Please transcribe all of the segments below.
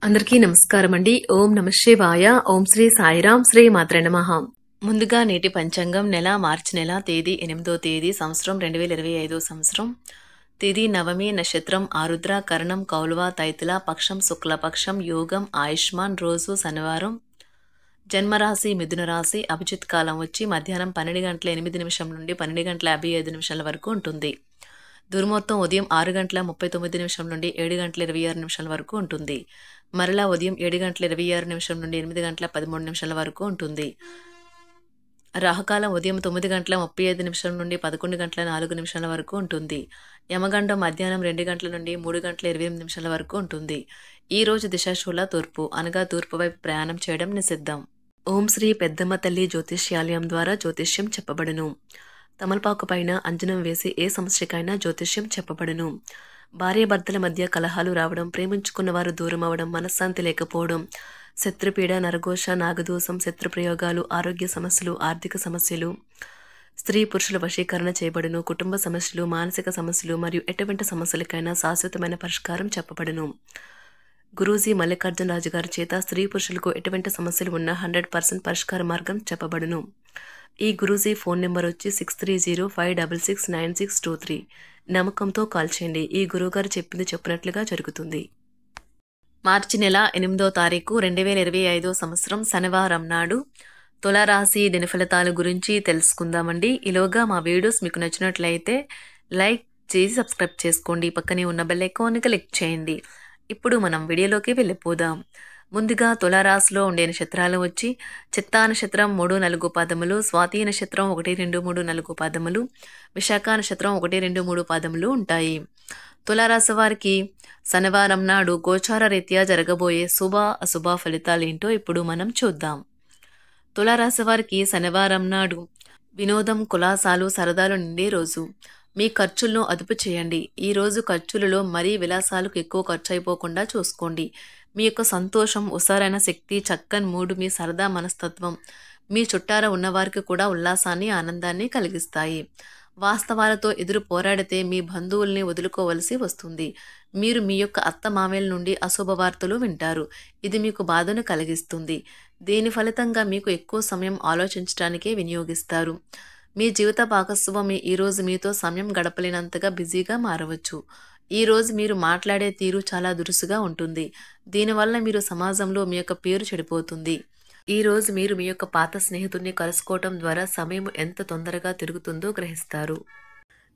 అందరికీ నమస్కారం అండి. ఓం నమః శివాయ. ఓం శ్రీ సాయిరాం. శ్రీ మాత్రే నమః. ముందుగా నేటి పంచాంగం మార్చి నెల తేదీ 8వ తేదీ సంవత్సరం 2025 సంవత్సరం. తేదీ నవమి, నక్షత్రం ఆరుద్ర, కరణం కౌలవ, తైతుల, పక్షం శుక్లపక్షం, యోగం ఆయుష్మాన్, రోజు శనివారం. జన్మరాశి మిథున రాశి. అభిజిత్ కాలం వచ్చి మధ్యాహ్నం 12 గంటల 8 నిమిషం నుండి 12 గంటల 55 నిమిషాల వరకు ఉంటుంది. దుర్ముహూర్తం ఉదయం 6 గంటల 39 నిమిషం నుండి 7 గంటల 26 నిమిషాల వరకు ఉంటుంది. మరలా ఉదయం 7 గంటల 26 నిమిషం నుండి 8 గంటల 13 నిమిషాల వరకు ఉంటుంది. రాహుకాలం ఉదయం 9 గంటల 35 నిమిషం నుండి 11 గంటల 4 నిమిషాల వరకు ఉంటుంది. యమగండం మధ్యాహ్నం 2 గంటల నుండి 3 గంటల 28 నిమిషాల వరకు ఉంటుంది. ఈ రోజు దిశాశూల తూర్పు, అనగా తూర్పు వైపు ప్రయాణం చేయడం నిషిద్ధం. ఓం శ్రీ పెద్దమ్మ తల్లి జ్యోతిష్యాలయం ద్వారా జ్యోతిష్యం చెప్పబడును. తమలపాకు పైన అంజనం వేసి ఏ సమస్యకైనా జ్యోతిష్యం చెప్పబడును. భార్యాభర్తల మధ్య కలహాలు రావడం, ప్రేమించుకున్న వారు దూరం అవడం, మనశ్శాంతి లేకపోవడం, శత్రుపీడ, నరఘోష, నాగదోషం, శత్రుప్రయోగాలు, ఆరోగ్య సమస్యలు, ఆర్థిక సమస్యలు, స్త్రీ పురుషుల వశీకరణ చేయబడును. కుటుంబ సమస్యలు, మానసిక సమస్యలు మరియు ఎటువంటి సమస్యలకైనా శాశ్వతమైన పరిష్కారం చెప్పబడును. గురూజీ మల్లికార్జున రాజు గారి చేత స్త్రీ పురుషులకు ఎటువంటి సమస్యలు ఉన్నా 100% పరిష్కార మార్గం చెప్పబడును. ఈ గురూజీ ఫోన్ నెంబర్ వచ్చి 6305669623. నమ్మకంతో కాల్ చేయండి. ఈ గురువుగారు చెప్పింది చెప్పినట్లుగా జరుగుతుంది. మార్చి నెల 8వ తారీఖు 2025 సంవత్సరం శనివారం నాడు తులారాశి దినఫలితాల గురించి తెలుసుకుందామండి. ఈలోగా మా వీడియోస్ మీకు నచ్చినట్లయితే లైక్ చేసి సబ్స్క్రైబ్ చేసుకోండి. పక్కనే ఉన్న బెల్ ఐకాన్ని క్లిక్ చేయండి. ఇప్పుడు మనం వీడియోలోకి వెళ్ళిపోదాం. ముందుగా తులారాశిలో ఉండే నక్షత్రాలు వచ్చి చిత్తా నక్షత్రం 3, 4 పాదములు, స్వాతి నక్షత్రం 1, 2, 3, 4 పాదములు, విశాఖ నక్షత్రం 1, 2, 3 పాదములు ఉంటాయి. తులారాశి వారికి శనివారం నాడు గోచార రీత్యా జరగబోయే శుభ అశుభ ఫలితాలేంటో ఇప్పుడు మనం చూద్దాం. తులారాశి వారికి శనివారం నాడు వినోదం, కులాసాలు, సరదాలు నిండే రోజు. మీ ఖర్చులను అదుపు చేయండి. ఈ రోజు ఖర్చులలో మరీ విలాసాలకు ఎక్కువ ఖర్చు అయిపోకుండా చూసుకోండి. మీ యొక్క సంతోషం, ఉసారైన శక్తి, చక్కని మూడు, మీ సరదా మనస్తత్వం మీ చుట్టార ఉన్నవారికి కూడా ఉల్లాసాన్ని, ఆనందాన్ని కలిగిస్తాయి. వాస్తవాలతో ఎదురు పోరాడితే మీ బంధువుల్ని వదులుకోవలసి వస్తుంది. మీరు మీ యొక్క అత్త మామేల నుండి అశుభ వార్తలు వింటారు. ఇది మీకు బాధను కలిగిస్తుంది. దీని ఫలితంగా మీకు ఎక్కువ సమయం ఆలోచించడానికే వినియోగిస్తారు. మీ జీవిత భాగస్వామి ఈరోజు మీతో సమయం గడపలేనంతగా బిజీగా మారవచ్చు. ఈరోజు మీరు మాట్లాడే తీరు చాలా దురుసుగా ఉంటుంది. దీనివల్ల మీరు సమాజంలో మీ యొక్క పేరు చెడిపోతుంది. ఈరోజు మీరు మీ యొక్క పాత స్నేహితుడిని కలుసుకోవటం ద్వారా సమయం ఎంత తొందరగా తిరుగుతుందో గ్రహిస్తారు.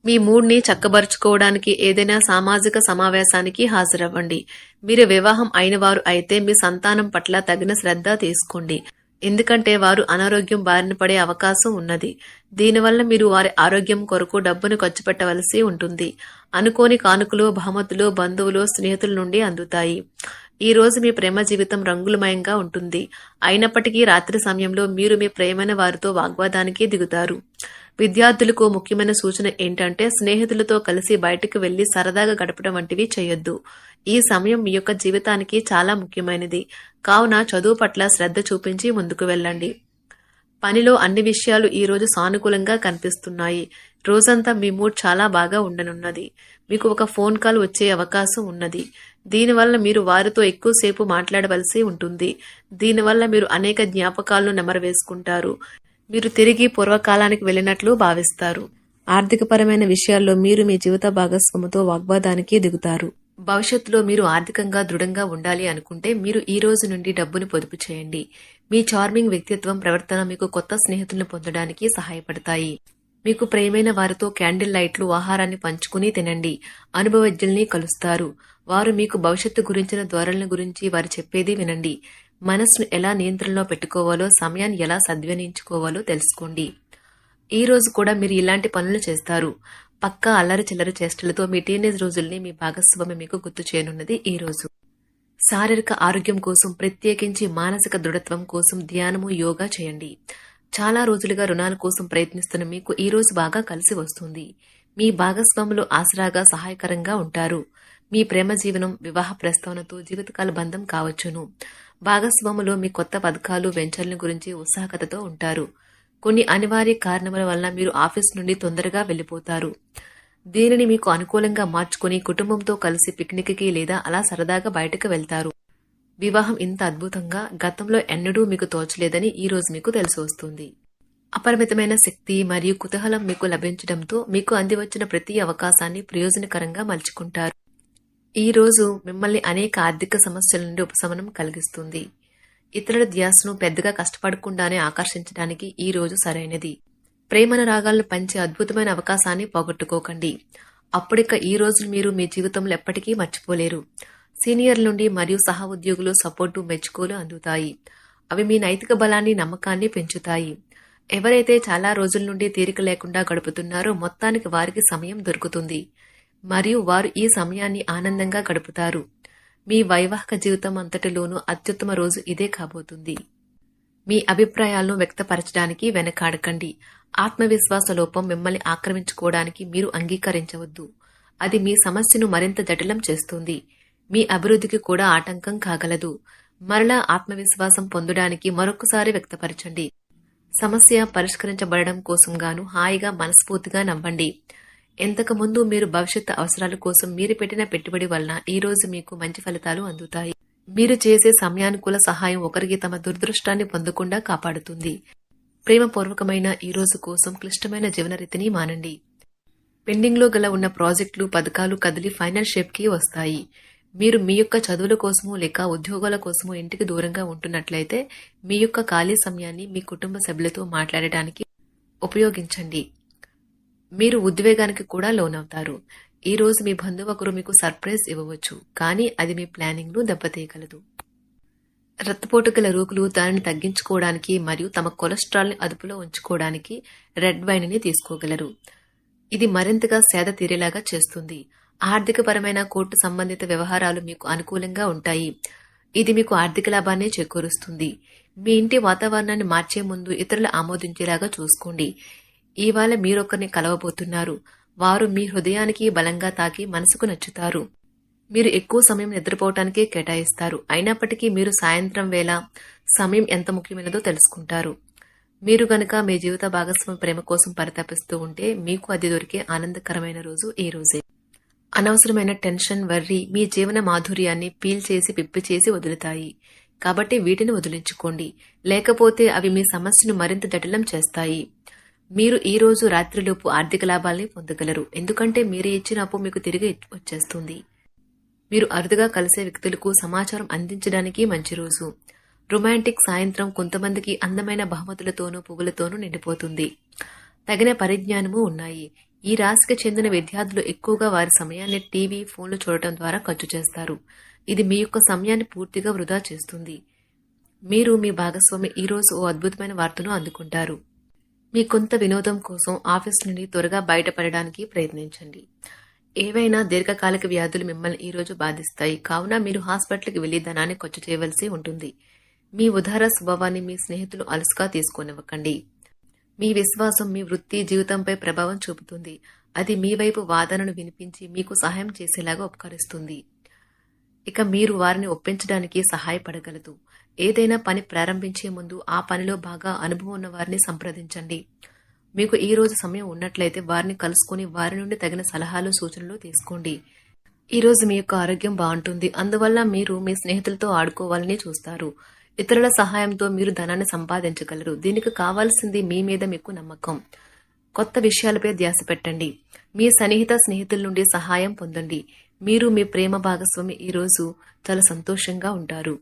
మీ మూడ్ని చక్కబరుచుకోవడానికి ఏదైనా సామాజిక సమావేశానికి హాజరవ్వండి. మీరు వివాహం అయిన వారు అయితే మీ సంతానం పట్ల తగిన శ్రద్ధ తీసుకోండి. ఎందుకంటే వారు అనారోగ్యం బారిన పడే అవకాశం ఉన్నది. దీనివల్ల మీరు వారి ఆరోగ్యం కొరకు డబ్బును ఖర్చు పెట్టవలసి ఉంటుంది. అనుకోని కానుకలు, బహుమతులు బంధువులు, స్నేహితుల నుండి అందుతాయి. ఈ రోజు మీ ప్రేమ జీవితం రంగులమయంగా ఉంటుంది. అయినప్పటికీ రాత్రి సమయంలో మీరు మీ ప్రేమైన వారితో వాగ్వాదానికి దిగుతారు. విద్యార్థులకు ముఖ్యమైన సూచన ఏంటంటే స్నేహితులతో కలిసి బయటకు వెళ్లి సరదాగా గడపడం వంటివి చేయొద్దు. ఈ సమయం మీ యొక్క జీవితానికి చాలా ముఖ్యమైనది. కావున చదువు పట్ల శ్రద్ధ చూపించి ముందుకు వెళ్ళండి. పనిలో అన్ని విషయాలు ఈ రోజు సానుకూలంగా కనిపిస్తున్నాయి. రోజంతా మీ మూడ్ చాలా బాగా ఉండనున్నది. మీకు ఒక ఫోన్ కాల్ వచ్చే అవకాశం ఉన్నది. దీనివల్ల మీరు వారితో ఎక్కువసేపు మాట్లాడవలసి ఉంటుంది. దీనివల్ల మీరు అనేక జ్ఞాపకాలను నెమరవేసుకుంటారు. మీరు తిరిగి పూర్వకాలానికి వెళ్ళినట్లు భావిస్తారు. ఆర్థికపరమైన విషయాల్లో మీరు మీ జీవిత భాగస్వామితో వాగ్వాదానికి దిగుతారు. భవిష్యత్తులో మీరు ఆర్థికంగా దృఢంగా ఉండాలి అనుకుంటే మీరు ఈ రోజు నుండి డబ్బును పొదుపు చేయండి. మీ చార్మింగ్ వ్యక్తిత్వం, ప్రవర్తన మీకు కొత్త స్నేహితులను పొందడానికి సహాయపడతాయి. మీకు ప్రియమైన వారితో క్యాండిల్ లైట్లు, ఆహారాన్ని పంచుకుని తినండి. అనుభవజ్ఞుల్ని కలుస్తారు. వారు మీకు భవిష్యత్తు గురించిన ధోరణుల గురించి వారు చెప్పేది వినండి. మనస్సును ఎలా నియంత్రణలో పెట్టుకోవాలో, సమయాన్ని ఎలా సద్వినియోగించుకోవాలో తెలుసుకోండి. ఈ రోజు కూడా మీరు ఇలాంటి పనులు చేస్తారు. పక్కా అల్లరి చిల్లరి చేష్టలతో మీ టీనేజ్ రోజుల్ని మీ భాగస్వామి మీకు గుర్తు చేయనున్నది ఈ రోజు. శారీరక ఆరోగ్యం కోసం, ప్రత్యేకించి మానసిక దృఢత్వం కోసం ధ్యానము, యోగా చేయండి. చాలా రోజులుగా రుణాల కోసం ప్రయత్నిస్తున్న మీకు ఈ రోజు బాగా కలిసి వస్తుంది. మీ భాగస్వాములు ఆసరాగా, సహాయకరంగా ఉంటారు. మీ ప్రేమ జీవనం, వివాహ ప్రస్తావనతో జీవితకాల బంధం కావచ్చును. భాగస్వాములు మీ కొత్త పథకాలు, వెంచర్ల గురించి ఉత్సాహకతతో ఉంటారు. కొన్ని అనివార్య కారణముల వల్ల మీరు ఆఫీస్ నుండి తొందరగా వెళ్లిపోతారు. దీనిని మీకు అనుకూలంగా మార్చుకుని కుటుంబంతో కలిసి పిక్నిక్కి లేదా అలా సరదాగా బయటకు వెళ్తారు. వివాహం ఇంత అద్భుతంగా గతంలో ఎన్నడూ మీకు తోచలేదని ఈ రోజు మీకు తెలిసి వస్తుంది. అపరిమితమైన శక్తి మరియు కుతూహలం మీకు లభించడంతో మీకు అందివచ్చిన ప్రతి అవకాశాన్ని ప్రయోజనకరంగా మలుచుకుంటారు. ఈ రోజు మిమ్మల్ని అనేక ఆర్థిక సమస్యల నుండి ఉపశమనం కలిగిస్తుంది. ఇతరుల ధ్యాసను పెద్దగా కష్టపడకుండానే ఆకర్షించడానికి ఈ రోజు సరైనది. ప్రేమనురాగాలను పంచే అద్భుతమైన అవకాశాన్ని పోగొట్టుకోకండి. అప్పుడిక ఈ రోజు మీరు మీ జీవితంలో ఎప్పటికీ మర్చిపోలేరు. సీనియర్ల నుండి మరియు సహ ఉద్యోగులు సపోర్టు మెచ్చుకోలు అందుతాయి. అవి మీ నైతిక బలాన్ని నమ్మకాన్ని పెంచుతాయి. ఎవరైతే చాలా రోజుల నుండి తీరిక లేకుండా గడుపుతున్నారో మొత్తానికి వారికి సమయం దొరుకుతుంది మరియు వారు ఈ సమయాన్ని ఆనందంగా గడుపుతారు. మీ వైవాహిక జీవితం అంతటిలోనూ అత్యుత్తమ రోజు ఇదే కాబోతుంది. మీ అభిప్రాయాలను వ్యక్తపరచడానికి వెనకాడకండి. ఆత్మవిశ్వాస లోపం మిమ్మల్ని ఆక్రమించుకోవడానికి మీరు అంగీకరించవద్దు. అది మీ సమస్యను మరింత జటిలం చేస్తుంది. మీ అభివృద్ధికి కూడా ఆటంకం కాగలదు. మరలా ఆత్మవిశ్వాసం పొందడానికి మరొకసారి వ్యక్తపరచండి. సమస్య పరిష్కరించబడడం కోసం గాను హాయిగా మనస్ఫూర్తిగా నవ్వండి. ఎంతకుముందు మీరు భవిష్యత్తు అవసరాల కోసం మీరు పెట్టిన పెట్టుబడి వలన ఈ రోజు మీకు మంచి ఫలితాలు అందుతాయి. మీరు చేసే సమయానుకూల సహాయం ఒకరికి తమ దురదృష్టాన్ని పొందకుండా కాపాడుతుంది. ప్రేమపూర్వకమైన ఈ రోజు కోసం క్లిష్టమైన జీవనరీతిని మానండి. పెండింగ్లో గల ఉన్న ప్రాజెక్టులు పథకాలు కదిలి ఫైనల్ షేప్కి వస్తాయి. మీరు మీ యొక్క చదువుల కోసమో లేక ఉద్యోగాల కోసమో ఇంటికి దూరంగా ఉంటున్నట్లయితే మీ యొక్క ఖాళీ సమయాన్ని మీ కుటుంబ సభ్యులతో మాట్లాడటానికి ఉపయోగించండి. మీరు ఉద్వేగానికి కూడా లోనవుతారు. ఈ రోజు మీ బంధువు ఒకరు మీకు సర్ప్రైజ్ ఇవ్వవచ్చు, కానీ అది మీ ప్లానింగ్ ను దెబ్బతీయగలదు. రక్తపోటు గల రోగులు దానిని తగ్గించుకోవడానికి మరియు తమ కొలెస్ట్రాల్ ని అదుపులో ఉంచుకోవడానికి రెడ్ వైన్ ని తీసుకోగలరు. ఇది మరింతగా సేద తీరేలాగా చేస్తుంది. ఆర్థికపరమైన కోర్టు సంబంధిత వ్యవహారాలు మీకు అనుకూలంగా ఉంటాయి. ఇది మీకు ఆర్థిక లాభాన్ని చేకూరుస్తుంది. మీ ఇంటి వాతావరణాన్ని మార్చే ముందు ఇతరులు ఆమోదించేలాగా చూసుకోండి. ఇవాళ మీరొకరిని కలవబోతున్నారు. వారు మీ హృదయానికి బలంగా తాకి మనసుకు నచ్చుతారు. మీరు ఎక్కువ సమయం నిద్రపోవటానికే కేటాయిస్తారు. అయినప్పటికీ మీరు సాయంత్రం వేళ సమయం ఎంత ముఖ్యమైనదో తెలుసుకుంటారు. మీరు గనక మీ జీవిత భాగస్వామి ప్రేమ కోసం పరితపిస్తూ ఉంటే మీకు అది దొరికే ఆనందకరమైన రోజు ఈ రోజే. అనవసరమైన టెన్షన్, వర్రీ మీ జీవన మాధుర్యాన్ని పీల్చేసి పిప్పి చేసి వదులుతాయి. కాబట్టి వీటిని వదిలించుకోండి. లేకపోతే అవి మీ సమస్యను మరింత జటిలం చేస్తాయి. మీరు ఈ రోజు రాత్రిలోపు ఆర్థిక లాభాల్ని పొందగలరు. ఎందుకంటే మీరు ఇచ్చిన అప్పు మీకు తిరిగి వచ్చేస్తుంది. మీరు అరుదుగా కలిసే వ్యక్తులకు సమాచారం అందించడానికి మంచి రోజు. రొమాంటిక్ సాయంత్రం కొంతమందికి అందమైన బహుమతులతోనూ పువ్వులతోనూ నిండిపోతుంది. తగిన పరిజ్ఞానము ఉన్నాయి. ఈ రాశికి చెందిన విద్యార్థులు ఎక్కువగా వారి సమయాన్ని టీవీ, ఫోన్లు చూడటం ద్వారా ఖర్చు చేస్తారు. ఇది మీ యొక్క సమయాన్ని పూర్తిగా వృధా చేస్తుంది. మీరు మీ భాగస్వామి ఈ రోజు ఓ అద్భుతమైన వార్తను అందుకుంటారు. మీ కొంత వినోదం కోసం ఆఫీస్ నుండి త్వరగా బయటపడడానికి ప్రయత్నించండి. ఏవైనా దీర్ఘకాలిక వ్యాధులు మిమ్మల్ని ఈ రోజు బాధిస్తాయి. కావున మీరు హాస్పిటల్కి వెళ్లి ధనాన్ని ఖర్చు చేయవలసి ఉంటుంది. మీ ఉదార స్వభావాన్ని మీ స్నేహితులు అలసుగా తీసుకోనివ్వకండి. మీ విశ్వాసం మీ వృత్తి జీవితంపై ప్రభావం చూపుతుంది. అది మీ వైపు వాదనను వినిపించి మీకు సహాయం చేసేలాగా ఉపకరిస్తుంది. ఇక మీరు వారిని ఒప్పించడానికి సహాయపడగలదు. ఏదైనా పని ప్రారంభించే ముందు ఆ పనిలో బాగా అనుభవం ఉన్న వారిని సంప్రదించండి. మీకు ఈ రోజు సమయం ఉన్నట్లయితే వారిని కలుసుకుని వారి నుండి తగిన సలహాలు, సూచనలు తీసుకోండి. ఈ రోజు మీ యొక్క ఆరోగ్యం బాగుంటుంది. అందువల్ల మీరు మీ స్నేహితులతో ఆడుకోవాలని చూస్తారు. ఇతరుల సహాయంతో మీరు ధనాన్ని సంపాదించగలరు. దీనికి కావాల్సింది మీ మీద మీకు నమ్మకం. కొత్త విషయాలపై ధ్యాస పెట్టండి. మీ సన్నిహిత స్నేహితుల నుండి సహాయం పొందండి. మీరు మీ ప్రేమ భాగస్వామి ఈ రోజు చాలా సంతోషంగా ఉంటారు.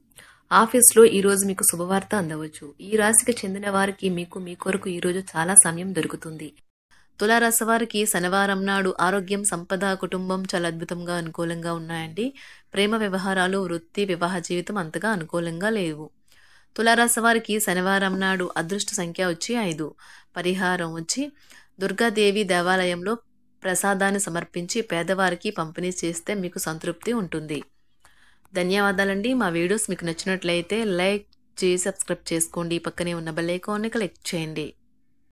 ఆఫీస్లో ఈ రోజు మీకు శుభవార్త అందవచ్చు. ఈ రాశికి చెందిన వారికి మీకు మీ కొరకు ఈ రోజు చాలా సమయం దొరుకుతుంది. తులారాశి వారికి శనివారం నాడు ఆరోగ్యం, సంపద, కుటుంబం చాలా అద్భుతంగా అనుకూలంగా ఉన్నాయండి. ప్రేమ వ్యవహారాలు, వృత్తి, వివాహ జీవితం అంతగా అనుకూలంగా లేవు. తులారాశి వారికి శనివారం నాడు అదృష్ట సంఖ్య వచ్చి 5. పరిహారం వచ్చి దుర్గాదేవి దేవాలయంలో ప్రసాదాన్ని సమర్పించి పేదవారికి పంపిణీ చేస్తే మీకు సంతృప్తి ఉంటుంది. ధన్యవాదాలండి. మా వీడియోస్ మీకు నచ్చినట్లయితే లైక్ చేసి సబ్స్క్రైబ్ చేసుకోండి. పక్కనే ఉన్న బెల్ ఐకాన్ని క్లిక్ చేయండి.